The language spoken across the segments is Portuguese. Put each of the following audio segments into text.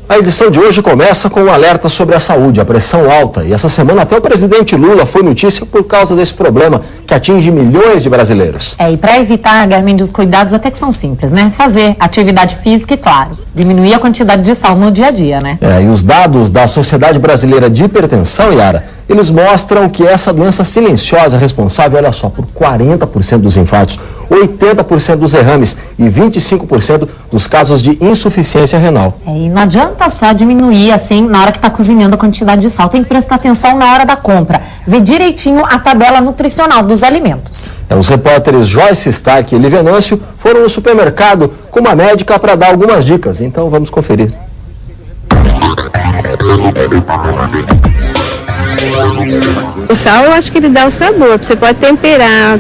A edição de hoje começa com um alerta sobre a saúde, a pressão alta. E essa semana até o presidente Lula foi notícia por causa desse problema que atinge milhões de brasileiros. E para evitar, Garmin, os cuidados até que são simples, né? Fazer atividade física e, claro, diminuir a quantidade de sal no dia a dia, né? E os dados da Sociedade Brasileira de Hipertensão, Yara, eles mostram que essa doença silenciosa é responsável, olha só, por 40% dos infartos, 80% dos derrames e 25% dos casos de insuficiência renal. E não adianta só diminuir assim na hora que está cozinhando a quantidade de sal. Tem que prestar atenção na hora da compra. Ver direitinho a tabela nutricional dos alimentos. Os repórteres Joyce Stark e Eli Venâncio foram no supermercado com uma médica para dar algumas dicas. Então vamos conferir. O sal, eu acho que ele dá o sabor. Você pode temperar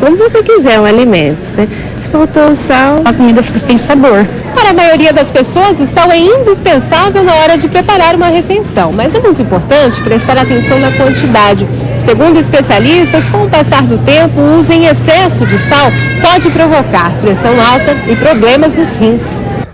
como você quiser o alimento, né? Se faltou o sal, a comida fica sem sabor. Para a maioria das pessoas, o sal é indispensável na hora de preparar uma refeição, mas é muito importante prestar atenção na quantidade. Segundo especialistas, com o passar do tempo, o uso em excesso de sal pode provocar pressão alta e problemas nos rins.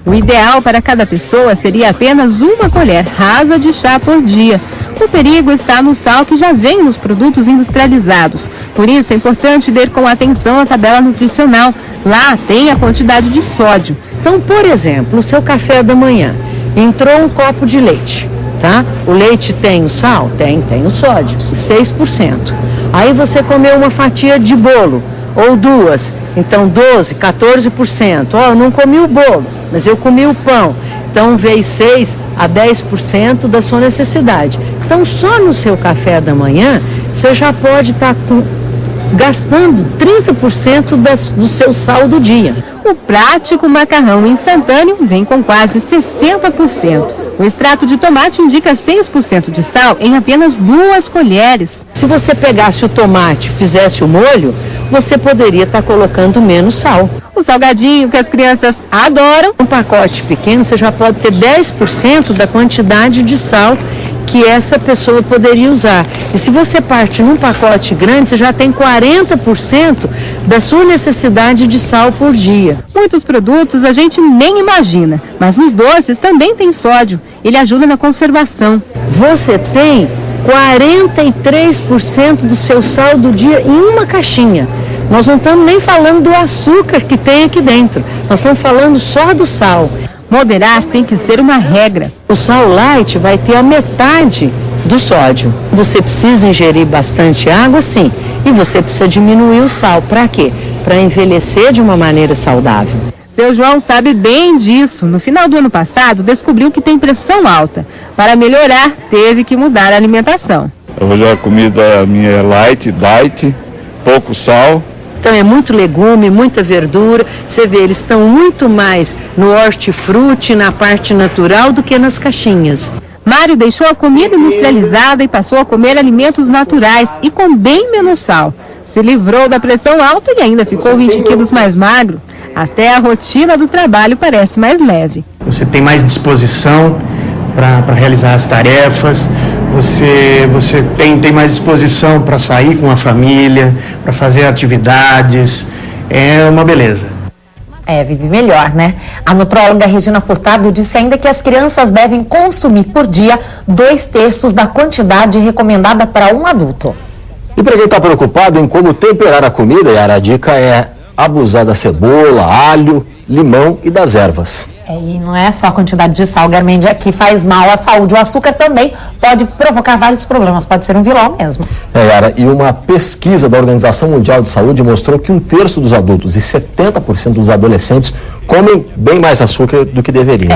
O ideal para cada pessoa seria apenas uma colher rasa de chá por dia. O perigo está no sal que já vem nos produtos industrializados. Por isso é importante ler com atenção a tabela nutricional. Lá tem a quantidade de sódio. Então, por exemplo, no seu café da manhã, entrou um copo de leite, tá? O leite tem o sal? Tem o sódio, 6%. Aí você comeu uma fatia de bolo, ou duas, então 12%, 14%. Eu não comi o bolo, mas eu comi o pão. Então, veio 6 a 10% da sua necessidade. Então, só no seu café da manhã, você já pode estar gastando 30% do seu sal do dia. O prático macarrão instantâneo vem com quase 60%. O extrato de tomate indica 6% de sal em apenas 2 colheres. Se você pegasse o tomate e fizesse o molho, você poderia estar colocando menos sal. O salgadinho que as crianças adoram. Um pacote pequeno, você já pode ter 10% da quantidade de sal que essa pessoa poderia usar. E se você parte num pacote grande, você já tem 40% da sua necessidade de sal por dia. Muitos produtos a gente nem imagina, mas nos doces também tem sódio. Ele ajuda na conservação. Você tem 43% do seu sal do dia em uma caixinha. Nós não estamos nem falando do açúcar que tem aqui dentro. Nós estamos falando só do sal. Moderar tem que ser uma regra. O sal light vai ter a metade do sódio. Você precisa ingerir bastante água, sim. E você precisa diminuir o sal. Para quê? Para envelhecer de uma maneira saudável. Seu João sabe bem disso. No final do ano passado, descobriu que tem pressão alta. Para melhorar, teve que mudar a alimentação. Hoje a comida minha é light, diet, pouco sal. Então é muito legume, muita verdura. Você vê, eles estão muito mais no hortifruti, na parte natural, do que nas caixinhas. Mário deixou a comida industrializada e passou a comer alimentos naturais e com bem menos sal. Se livrou da pressão alta e ainda ficou 20 quilos mais magro. Até a rotina do trabalho parece mais leve. Você tem mais disposição para realizar as tarefas. Você tem mais disposição para sair com a família, para fazer atividades. É uma beleza. Vive melhor, né? A nutróloga Regina Furtado disse ainda que as crianças devem consumir por dia 2/3 da quantidade recomendada para um adulto. E para quem está preocupado em como temperar a comida, Yara, a dica é abusar da cebola, alho, limão e das ervas. E não é só a quantidade de sal, Garmendia, que faz mal à saúde. O açúcar também pode provocar vários problemas, pode ser um vilão mesmo. Yara, e uma pesquisa da Organização Mundial de Saúde mostrou que 1/3 dos adultos e 70% dos adolescentes comem bem mais açúcar do que deveriam.